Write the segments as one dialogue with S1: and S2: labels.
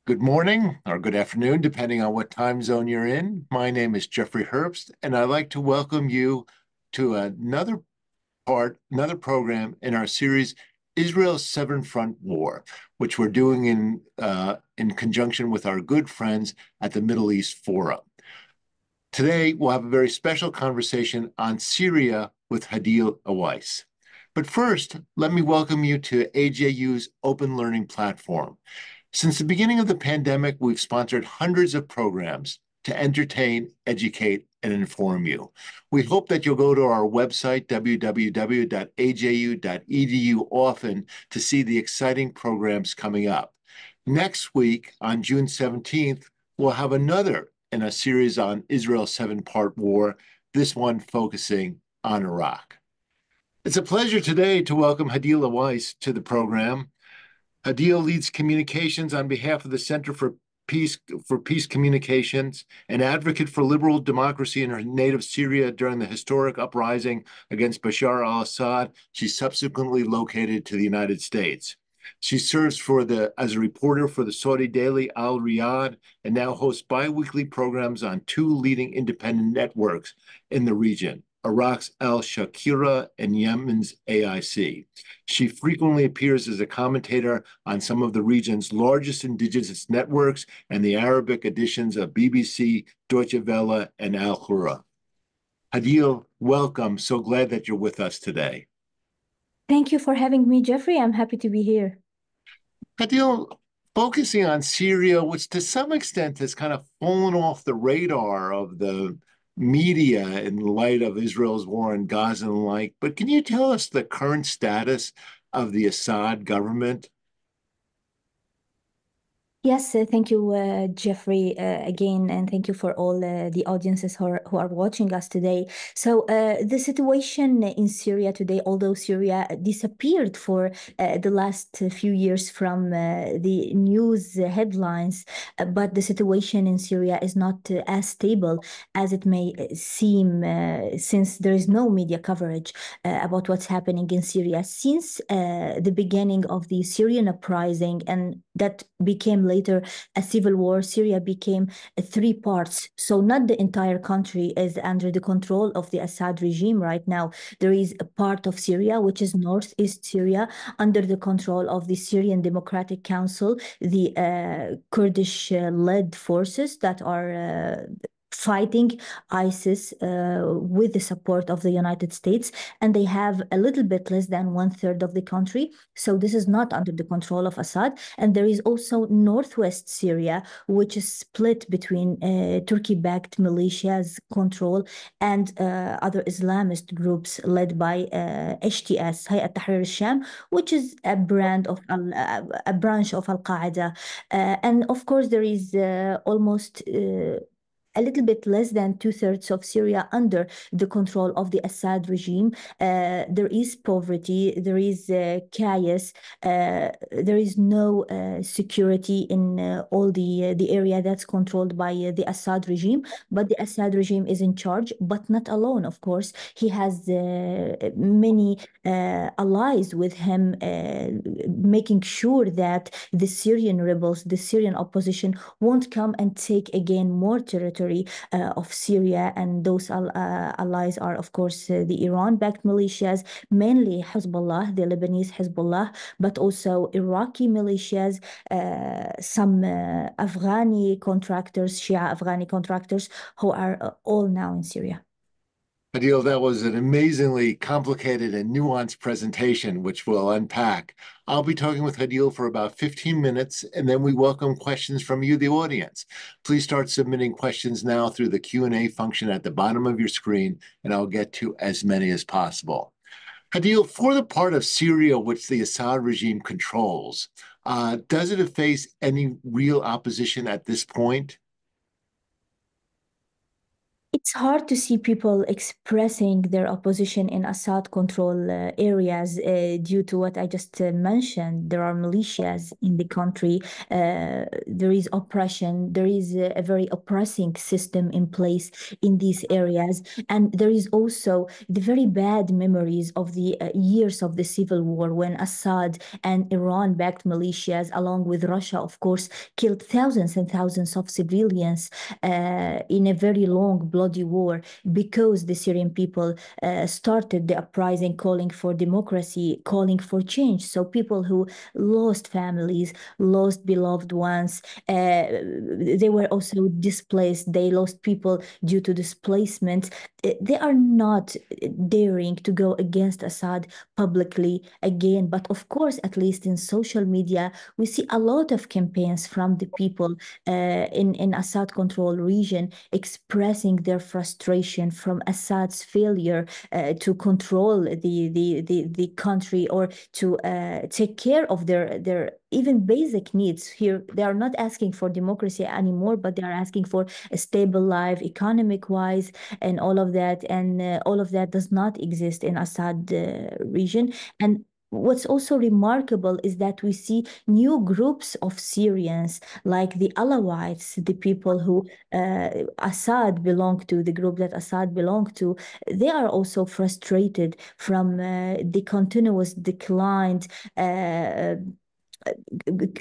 S1: Good morning or good afternoon, depending on what time zone you're in. My name is Jeffrey Herbst, and I'd like to welcome you to another program in our series, Israel's Seven Front War, which we're doing in conjunction with our good friends at the Middle East Forum. Today, we'll have a very special conversation on Syria with Hadeel Oueis. But first, let me welcome you to AJU's Open Learning Platform. Since the beginning of the pandemic, we've sponsored hundreds of programs to entertain, educate, and inform you. We hope that you'll go to our website, www.AJU.EDU often to see the exciting programs coming up. Next week, on June 17th, we'll have another in a series on Israel's seven-part war, this one focusing on Iraq. It's a pleasure today to welcome Hadeel Oueis to the program. Hadeel leads communications on behalf of the Center for Peace Communications, an advocate for liberal democracy in her native Syria during the historic uprising against Bashar al-Assad. She subsequently located to the United States. She serves as a reporter for the Saudi daily Al Riyadh and now hosts bi-weekly programs on two leading independent networks in the region, Iraq's Al-Shakira and Yemen's AIC. She frequently appears as a commentator on some of the region's largest indigenous networks and the Arabic editions of BBC, Deutsche Welle, and Al Hurra. Hadeel, welcome. So glad that you're with us today.
S2: Thank you for having me, Jeffrey. I'm happy to be here.
S1: Hadeel, focusing on Syria, which to some extent has kind of fallen off the radar of the media in light of Israel's war in Gaza and the like, but can you tell us the current status of the Assad government?
S2: Yes, thank you, Jeffrey, again, and thank you for all the audiences who are watching us today. So the situation in Syria today, although Syria disappeared for the last few years from the news headlines, but the situation in Syria is not as stable as it may seem, since there is no media coverage about what's happening in Syria since the beginning of the Syrian uprising, and that became later a civil war. Syria became three parts. So not the entire country is under the control of the Assad regime right now. There is a part of Syria, which is northeast Syria, under the control of the Syrian Democratic Council, the Kurdish-led forces that are fighting ISIS with the support of the United States, and they have a little bit less than 1/3 of the country. So this is not under the control of Assad. And there is also northwest Syria, which is split between Turkey-backed militias control and other Islamist groups led by HTS, Hayat Tahrir al-Sham, which is a branch of Al-Qaeda. And of course, there is almost a little bit less than 2/3 of Syria under the control of the Assad regime. There is poverty, there is chaos, there is no security in all the area that's controlled by the Assad regime. But the Assad regime is in charge, but not alone, of course. He has many allies with him, making sure that the Syrian rebels, the Syrian opposition, won't come and take again more territory of Syria. And those allies are, of course, the Iran-backed militias, mainly Hezbollah, the Lebanese Hezbollah, but also Iraqi militias, some Afghani contractors, Shia Afghani contractors, who are all now in Syria.
S1: Hadeel, that was an amazingly complicated and nuanced presentation, which we'll unpack. I'll be talking with Hadeel for about 15 minutes, and then we welcome questions from you, the audience. Please start submitting questions now through the Q&A function at the bottom of your screen, and I'll get to as many as possible. Hadeel, for the part of Syria which the Assad regime controls, does it face any real opposition at this point?
S2: It's hard to see people expressing their opposition in Assad control areas due to what I just mentioned. There are militias in the country. There is oppression. There is a very oppressing system in place in these areas. And there is also the very bad memories of the years of the civil war when Assad and Iran-backed militias, along with Russia, of course, killed thousands and thousands of civilians in a very long, bloody war because the Syrian people started the uprising calling for democracy, calling for change. So people who lost families, lost beloved ones, they were also displaced. They lost people due to displacement. They are not daring to go against Assad publicly again. But of course, at least in social media, we see a lot of campaigns from the people in Assad control region expressing their frustration from Assad's failure to control the country or to take care of their even basic needs. Here they are not asking for democracy anymore, but they are asking for a stable life economic wise and all of that, and all of that does not exist in Assad region. And what's also remarkable is that we see new groups of Syrians like the Alawites, the people who Assad belonged to, the group that Assad belonged to. They are also frustrated from the continuous decline uh,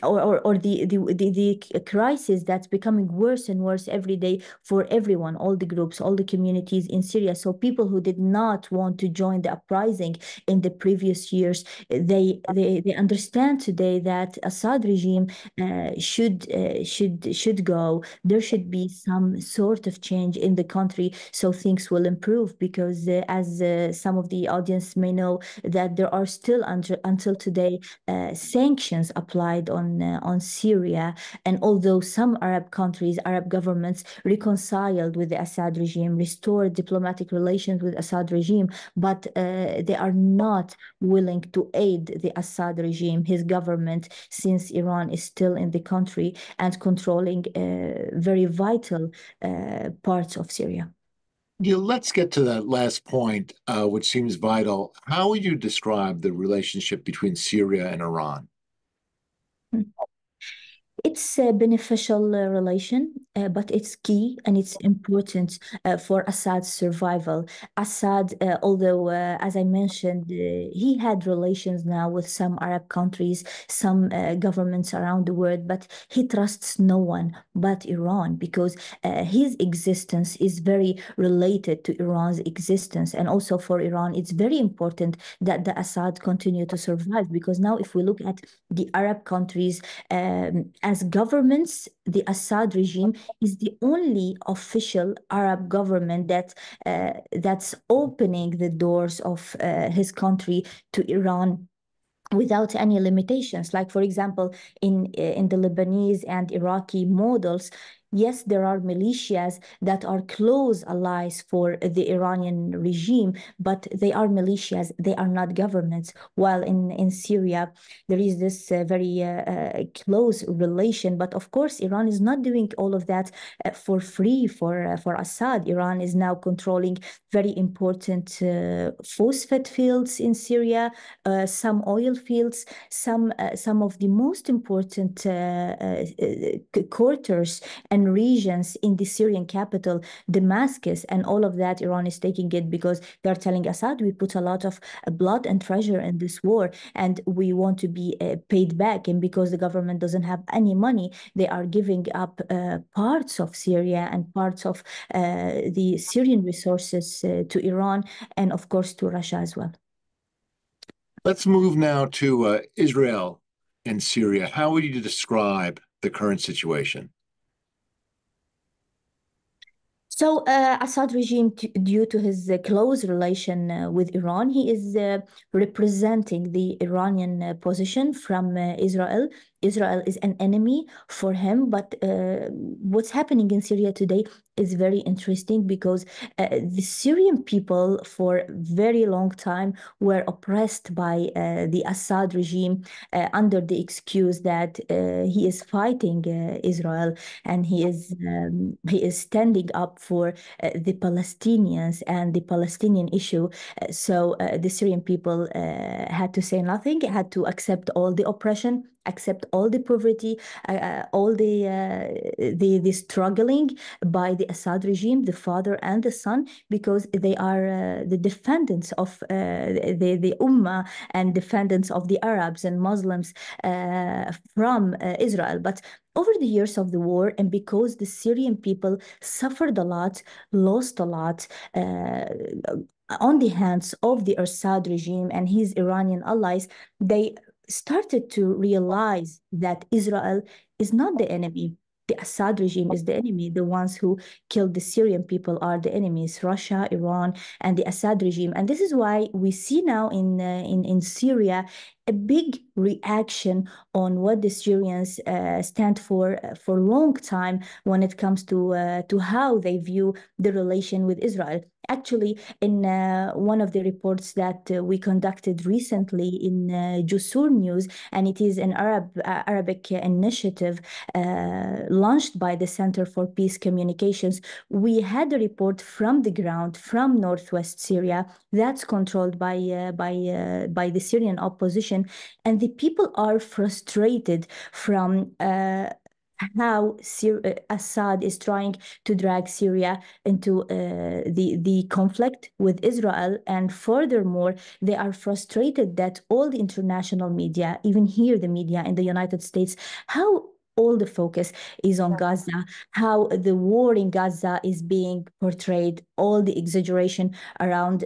S2: or the crisis that's becoming worse and worse every day for everyone, all the groups, all the communities in Syria. So people who did not want to join the uprising in the previous years, they understand today that Assad regime should go. There should be some sort of change in the country so things will improve. Because as some of the audience may know, that there are still until today sanctions applied on Syria. And although some Arab countries, Arab governments reconciled with the Assad regime, restored diplomatic relations with Assad regime, but they are not willing to aid the Assad regime, his government, since Iran is still in the country and controlling very vital parts of Syria.
S1: Yeah, let's get to that last point, which seems vital. How would you describe the relationship between Syria and Iran?
S2: It's a beneficial relation, but it's key and it's important for Assad's survival. Assad, although, as I mentioned, he had relations now with some Arab countries, some governments around the world, but he trusts no one but Iran because his existence is very related to Iran's existence. And also for Iran, it's very important that the Assad continue to survive because now if we look at the Arab countries, as governments, the Assad regime is the only official Arab government that's opening the doors of his country to Iran without any limitations. Like, for example, in the Lebanese and Iraqi models, yes, there are militias that are close allies for the Iranian regime, but they are militias, they are not governments. While in Syria, there is this very close relation. But of course, Iran is not doing all of that for free for Assad. Iran is now controlling very important phosphate fields in Syria, some oil fields, some of the most important quarters and regions in the Syrian capital, Damascus, and all of that. Iran is taking it because they're telling Assad, we put a lot of blood and treasure in this war, and we want to be paid back. And because the government doesn't have any money, they are giving up parts of Syria and parts of the Syrian resources to Iran, and of course to Russia as well.
S1: Let's move now to Israel and Syria. How would you describe the current situation?
S2: So Assad regime, due to his close relation with Iran, he is representing the Iranian position from Israel. Israel is an enemy for him. But what's happening in Syria today is very interesting because the Syrian people for very long time were oppressed by the Assad regime under the excuse that he is fighting Israel, and he is standing up for the Palestinians and the Palestinian issue. So the Syrian people had to say nothing, had to accept all the oppression, accept all the poverty, all the struggling by the Assad regime, the father and the son, because they are the defendants of the Ummah and defendants of the Arabs and Muslims from Israel. But over the years of the war, and because the Syrian people suffered a lot, lost a lot, on the hands of the Assad regime and his Iranian allies, they started to realize that Israel is not the enemy. The Assad regime is the enemy. The ones who killed the Syrian people are the enemies: Russia, Iran, and the Assad regime. And this is why we see now in Syria a big reaction on what the Syrians stand for a long time when it comes to how they view the relation with Israel. Actually, in one of the reports that we conducted recently in Jusur News, and it is an Arabic initiative launched by the Center for Peace Communications, we had a report from the ground from northwest Syria that's controlled by the Syrian opposition, and the people are frustrated from how Assad is trying to drag Syria into the conflict with Israel. And furthermore, they are frustrated that all the international media, even here, the media in the United States, how all the focus is on Gaza, how the war in Gaza is being portrayed, all the exaggeration around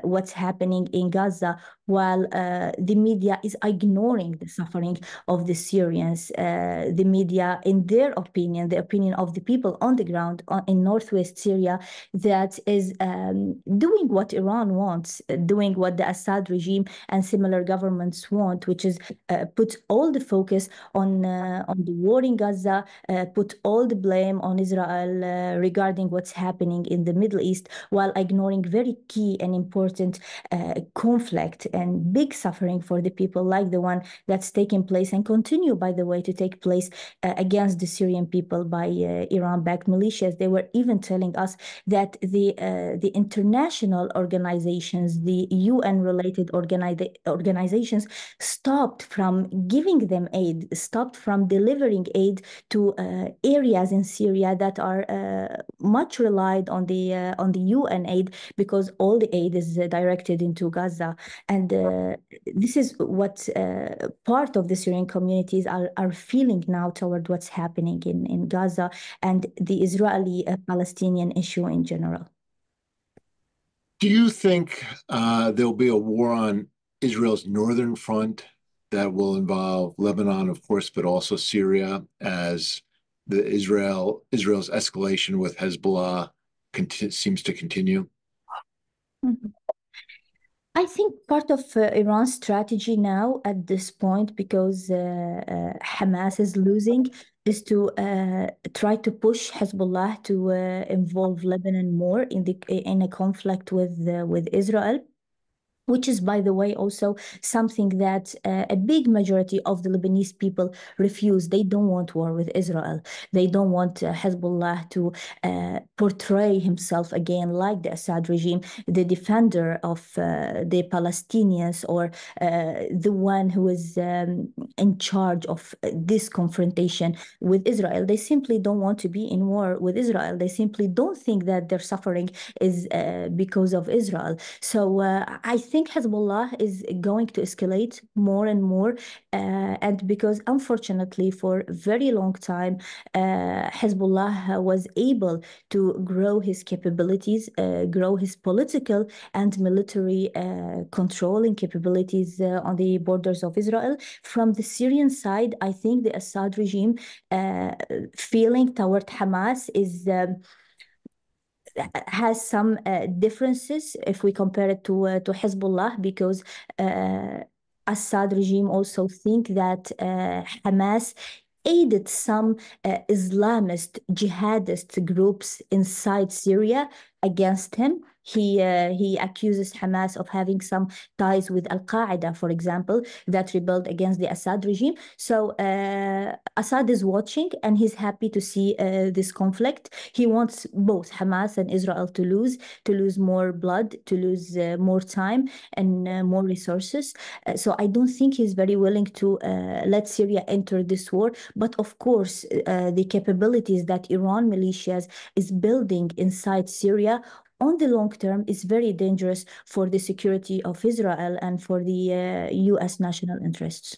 S2: what's happening in Gaza, while the media is ignoring the suffering of the Syrians. The media, in their opinion, the opinion of the people on the ground in northwest Syria, that is doing what Iran wants, doing what the Assad regime and similar governments want, which is put all the focus on the war in Gaza, put all the blame on Israel regarding what's happening in the Middle East, while ignoring very key and important conflict and big suffering for the people, like the one that's taking place and continue, by the way, to take place against the Syrian people by Iran-backed militias. They were even telling us that the international organizations, the UN-related organizations, stopped from giving them aid, stopped from delivering aid to areas in Syria that are much relied on the UN aid, because all the aid is directed into Gaza. And this is what part of the Syrian communities are feeling now toward what's happening in Gaza and the Israeli-Palestinian issue in general.
S1: Do you think there'll be a war on Israel's northern front that will involve Lebanon, of course, but also Syria, as Israel's escalation with Hezbollah seems to continue?
S2: Mhm. I think part of Iran's strategy now at this point, because Hamas is losing, is to try to push Hezbollah to involve Lebanon more in a conflict with Israel, which is, by the way, also something that a big majority of the Lebanese people refuse. They don't want war with Israel. They don't want Hezbollah to portray himself again like the Assad regime, the defender of the Palestinians, or the one who is in charge of this confrontation with Israel. They simply don't want to be in war with Israel. They simply don't think that their suffering is because of Israel. So I think Hezbollah is going to escalate more and more. And because unfortunately, for a very long time, Hezbollah was able to grow his capabilities, grow his political and military controlling capabilities on the borders of Israel. From the Syrian side, I think the Assad regime feeling toward Hamas has some differences if we compare it to Hezbollah, because Assad regime also think that Hamas aided some Islamist jihadist groups inside Syria against him. He accuses Hamas of having some ties with Al Qaeda, for example, that rebelled against the Assad regime. So Assad is watching and he's happy to see this conflict. He wants both Hamas and Israel to lose more blood, to lose more time and more resources. So I don't think he's very willing to let Syria enter this war. But of course, the capabilities that Iran militias is building inside Syria on the long term is very dangerous for the security of Israel and for the U.S. national interests.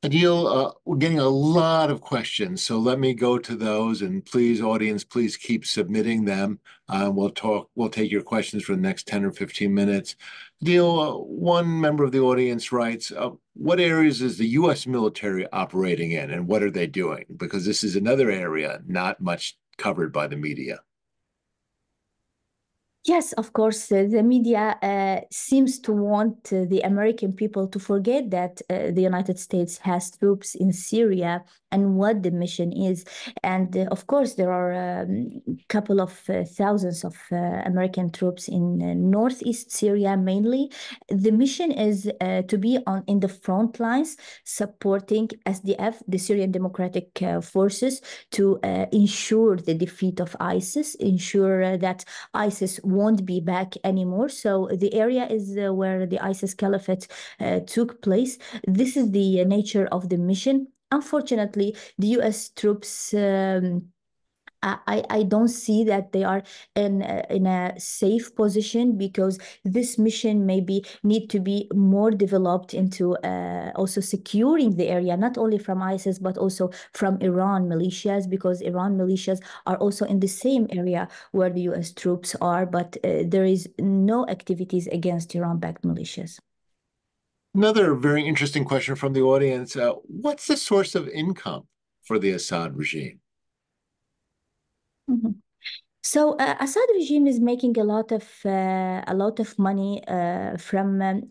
S1: Hadeel, we're getting a lot of questions, so let me go to those. And please, audience, please keep submitting them. We'll take your questions for the next 10 or 15 minutes. Hadeel, one member of the audience writes, what areas is the U.S. military operating in, and what are they doing? Because this is another area not much covered by the media.
S2: Yes, of course, the media seems to want the American people to forget that the United States has troops in Syria and what the mission is. And of course, there are a couple of thousands of American troops in northeast Syria mainly. The mission is to be in the front lines supporting SDF, the Syrian Democratic Forces, to ensure the defeat of ISIS, ensure that ISIS won't be back anymore. So the area is where the ISIS caliphate took place. This is the nature of the mission. Unfortunately, the U.S. troops I don't see that they are in a safe position because this mission maybe need to be more developed into also securing the area, not only from ISIS, but also from Iran militias, because Iran militias are also in the same area where the US troops are, but there is no activities against Iran-backed militias.
S1: Another very interesting question from the audience. What's the source of income for the Assad regime?
S2: Mhm. So Assad regime is making a lot of money from.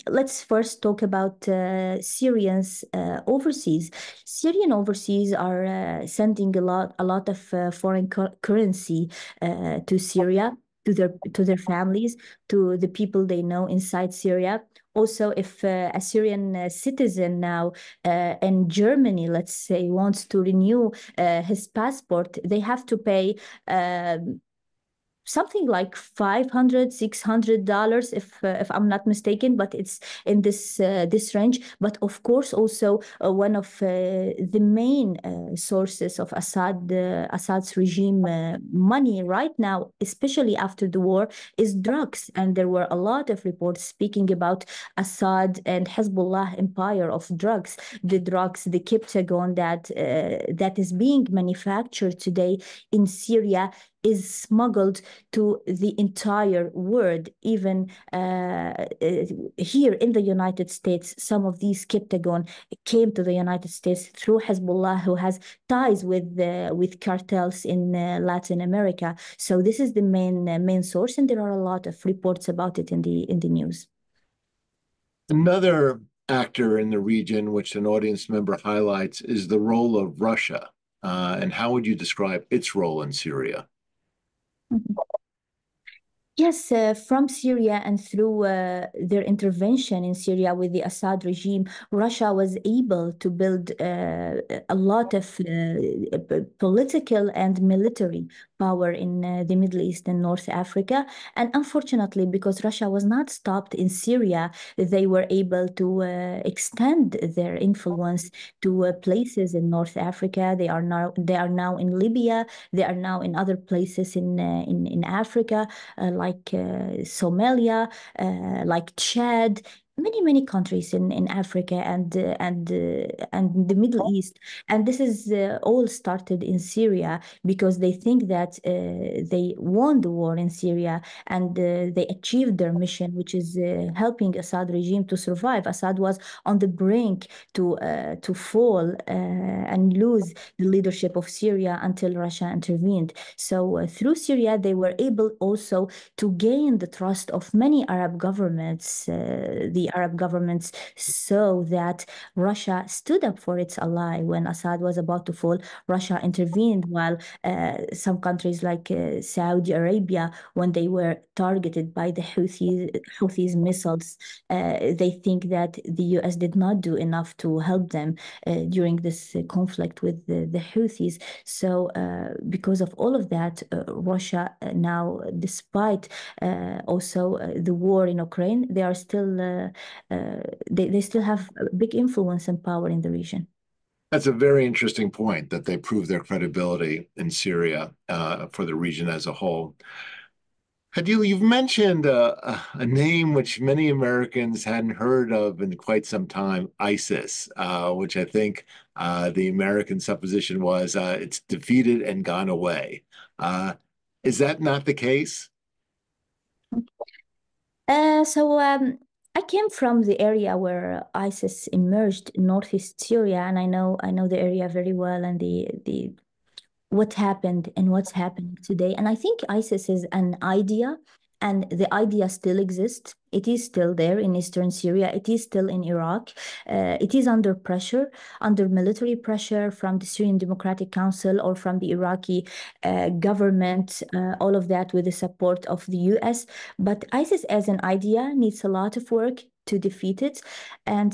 S2: Let's first talk about Syrians overseas. Syrian overseas are sending a lot of foreign currency to Syria, to their families, to the people they know inside Syria. Also, if a Syrian citizen now in Germany, let's say, wants to renew his passport, they have to pay something like $500, $600 if I'm not mistaken, but it's in this range. But of course, also one of the main sources of Assad's regime money right now, especially after the war, is drugs. And there were a lot of reports speaking about Assad and Hezbollah empire of drugs, the Kiptagon that is being manufactured today in Syria is smuggled to the entire world. Even here in the United States, some of these Kiptagon came to the United States through Hezbollah, who has ties with cartels in Latin America. So this is the main source, and there are a lot of reports about it in the news.
S1: Another actor in the region, which an audience member highlights, is the role of Russia. And how would you describe its role in Syria?
S2: Mhm. Yes, from Syria and through their intervention in Syria with the Assad regime, Russia was able to build a lot of political and military power in the Middle East and North Africa. And unfortunately, because Russia was not stopped in Syria, they were able to extend their influence to places in North Africa. They are now in Libya. They are now in other places in Africa, like Somalia, like Chad, many countries in Africa and the Middle East. And this is all started in Syria because they think that they won the war in Syria and they achieved their mission, which is helping Assad regime to survive. Assad was on the brink to fall and lose the leadership of Syria until Russia intervened. So through Syria, they were able also to gain the trust of many Arab governments, the the Arab governments saw that Russia stood up for its ally when Assad was about to fall. Russia intervened while some countries like Saudi Arabia, when they were targeted by the Houthis missiles, they think that the US did not do enough to help them during this conflict with the Houthis. So, because of all of that, Russia now, despite also the war in Ukraine, they are still they still have a big influence and power in the region.
S1: That's a very interesting point that they prove their credibility in Syria for the region as a whole. Hadeel, you've mentioned a name which many Americans hadn't heard of in quite some time, ISIS, which I think the American supposition was it's defeated and gone away. Is that not the case?
S2: So I came from the area where ISIS emerged, northeast Syria, and I know the area very well and the what happened and what's happening today. And I think ISIS is an idea, and the idea still exists. It is still there in eastern Syria. It is still in Iraq. It is under pressure, under military pressure from the Syrian Democratic Council or from the Iraqi government, all of that with the support of the US. But ISIS as an idea needs a lot of work to defeat it. And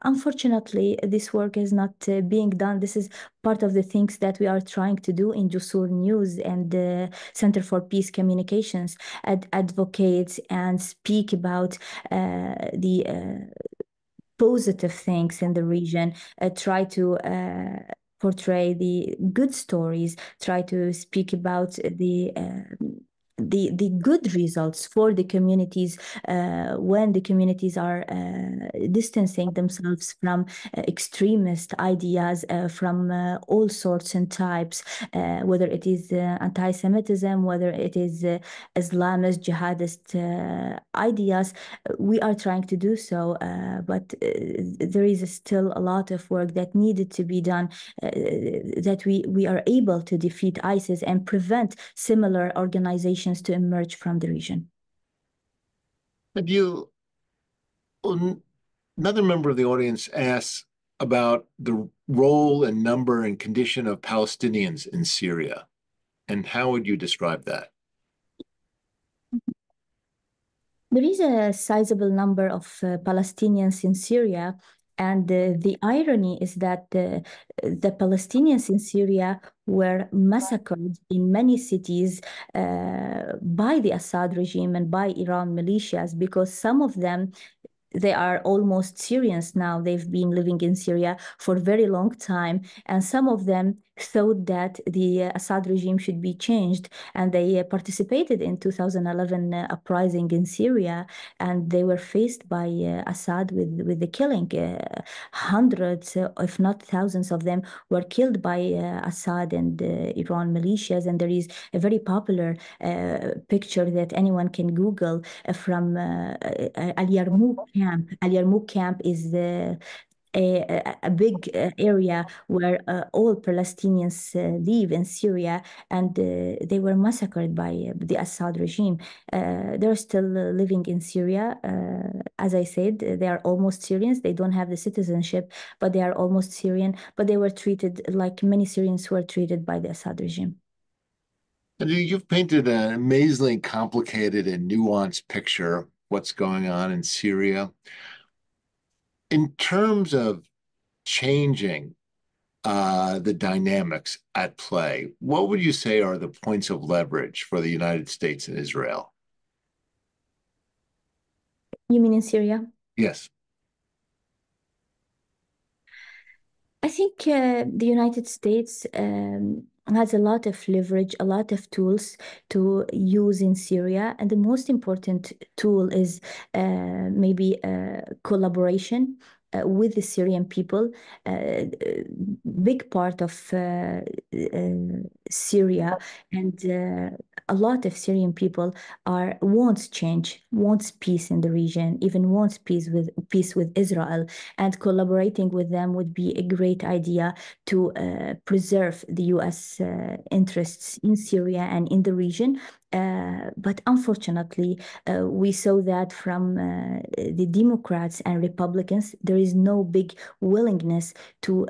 S2: unfortunately, this work is not being done. This is part of the things that we are trying to do in Jusur News and the Center for Peace Communications, advocate and speak about the positive things in the region, try to portray the good stories, try to speak about the good results for the communities when the communities are distancing themselves from extremist ideas from all sorts and types, whether it is anti-Semitism, whether it is Islamist, jihadist ideas. We are trying to do so, but there is still a lot of work that needed to be done, that we are able to defeat ISIS and prevent similar organizations to emerge from the region.
S1: Have you, another member of the audience asks about the role and number and condition of Palestinians in Syria, and how would you describe that?
S2: There is a sizable number of Palestinians in Syria, and the irony is that the Palestinians in Syria were massacred in many cities by the Assad regime and by Iran militias, because some of them, they are almost Syrians now. They've been living in Syria for a very long time. And some of them thought that the Assad regime should be changed. And they participated in 2011 uprising in Syria. And they were faced by Assad with the killing. Hundreds, if not thousands of them were killed by Assad and Iran militias. And there is a very popular picture that anyone can Google from Al Yarmouk camp. Al Yarmouk camp is a big area where all Palestinians live in Syria, and they were massacred by the Assad regime. They're still living in Syria. As I said, they are almost Syrians. They don't have the citizenship, but they are almost Syrian. But they were treated like many Syrians were treated by the Assad regime.
S1: And you've painted an amazingly complicated and nuanced picture of what's going on in Syria. In terms of changing the dynamics at play, what would you say are the points of leverage for the United States and Israel?
S2: You mean in Syria?
S1: Yes.
S2: I think the United States has a lot of leverage, a lot of tools to use in Syria. And the most important tool is maybe collaboration with the Syrian people. Big part of Syria, and a lot of Syrian people are wants change, wants peace in the region, even wants peace with Israel, and collaborating with them would be a great idea to preserve the U.S. Interests in Syria and in the region. But unfortunately, we saw that from the Democrats and Republicans, there is no big willingness to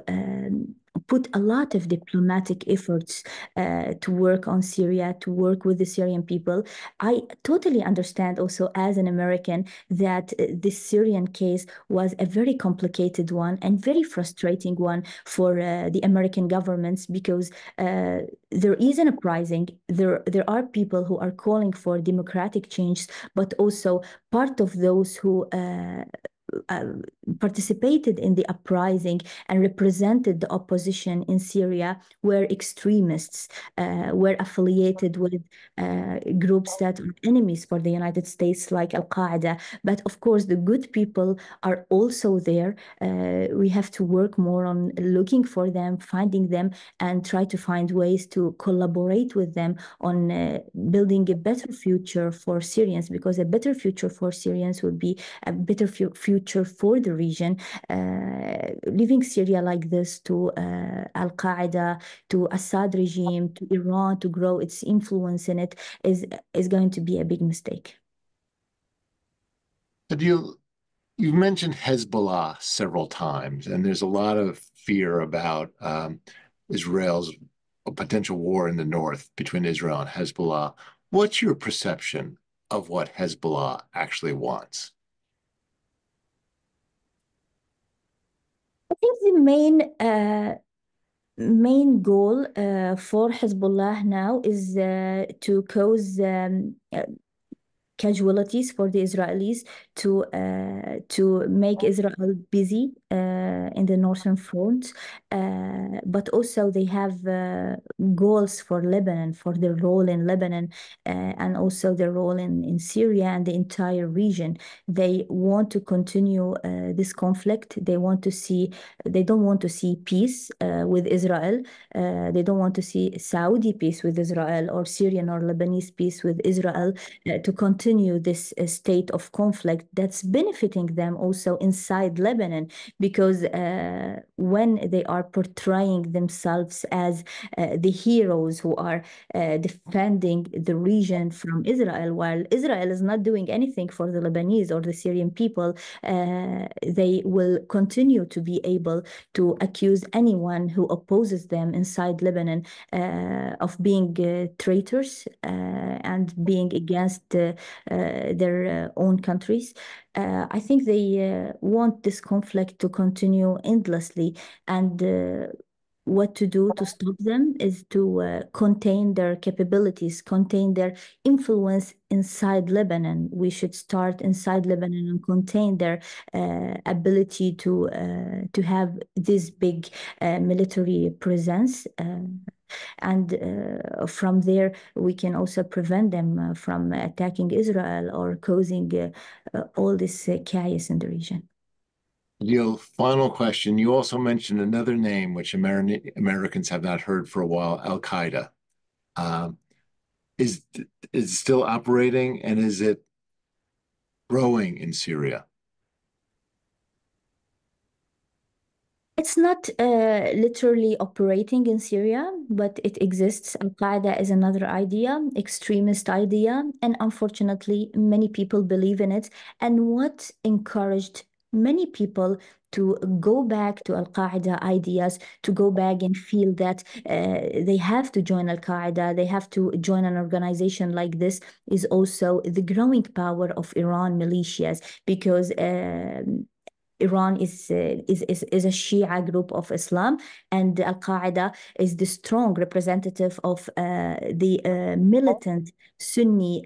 S2: put a lot of diplomatic efforts to work on Syria, to work with the Syrian people. I totally understand also as an American that this Syrian case was a very complicated one and very frustrating one for the American governments because there is an uprising. There are people who are calling for democratic change, but also part of those who uh, participated in the uprising and represented the opposition in Syria were extremists, were affiliated with groups that are enemies for the United States, like Al Qaeda. But of course, the good people are also there. We have to work more on looking for them, finding them, and try to find ways to collaborate with them on building a better future for Syrians, because a better future for Syrians would be a better future for the region. Leaving Syria like this to Al Qaeda, to Assad regime, to Iran to grow its influence in it is going to be a big mistake.
S1: Adil, you've mentioned Hezbollah several times, and there's a lot of fear about Israel's a potential war in the north between Israel and Hezbollah. What's your perception of what Hezbollah actually wants?
S2: I think the main goal for Hezbollah now is to cause casualties for the Israelis, to make Israel busy in the northern front, but also they have goals for Lebanon, for their role in Lebanon, and also their role in Syria and the entire region. They want to continue this conflict. They don't want to see peace with Israel. They don't want to see Saudi peace with Israel or Syrian or Lebanese peace with Israel to continue this state of conflict that's benefiting them also inside Lebanon, because when they are portraying themselves as the heroes who are defending the region from Israel, while Israel is not doing anything for the Lebanese or the Syrian people, they will continue to be able to accuse anyone who opposes them inside Lebanon of being traitors and being against their own countries. I think they want this conflict to continue endlessly, and what to do to stop them is to contain their capabilities, contain their influence inside Lebanon. We should start inside Lebanon and contain their ability to have this big military presence. And from there, we can also prevent them from attacking Israel or causing all this chaos in the region.
S1: Neil, final question. You also mentioned another name which Americans have not heard for a while, Al Qaeda. Um, is it still operating, and is it growing in Syria?
S2: It's not literally operating in Syria, but it exists. Al Qaeda is another idea, extremist idea, and unfortunately, many people believe in it. And what encouraged many people to go back to Al Qaeda ideas, to go back and feel that they have to join Al Qaeda, they have to join an organization like this, is also the growing power of Iran militias, because Iran is a Shia group of Islam, and Al Qaeda is the strong representative of the militant Sunni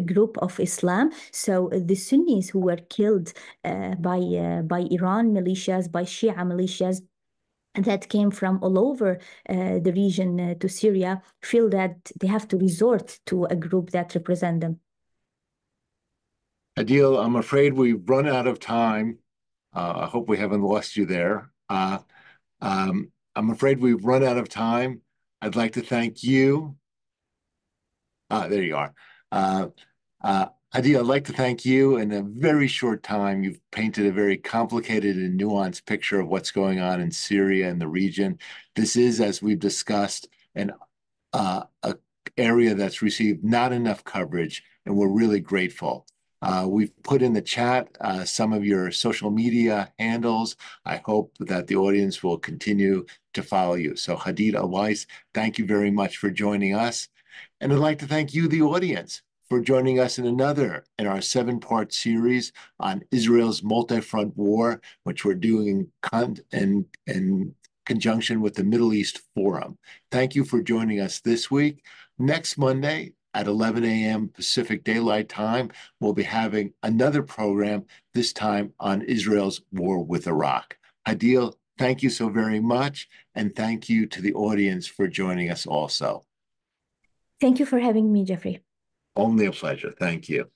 S2: group of Islam. So the Sunnis who were killed by Iran militias, by Shia militias that came from all over the region to Syria, feel that they have to resort to a group that represent them.
S1: Adil, I'm afraid we've run out of time. I hope we haven't lost you there. I'm afraid we've run out of time. I'd like to thank you. There you are. Hadeel, I'd like to thank you. In a very short time, you've painted a very complicated and nuanced picture of what's going on in Syria and the region. This is, as we've discussed, an a area that's received not enough coverage, and we're really grateful. We've put in the chat some of your social media handles. I hope that the audience will continue to follow you. So Hadeel Oueis, thank you very much for joining us. And I'd like to thank you, the audience, for joining us in our 7-part series on Israel's multi-front war, which we're doing in conjunction with the Middle East Forum. Thank you for joining us this week. Next Monday at 11 a.m. Pacific Daylight Time, we'll be having another program, this time on Israel's war with Iraq. Hadeel, thank you so very much, and thank you to the audience for joining us also.
S2: Thank you for having me, Jeffrey.
S1: Only a pleasure. Thank you.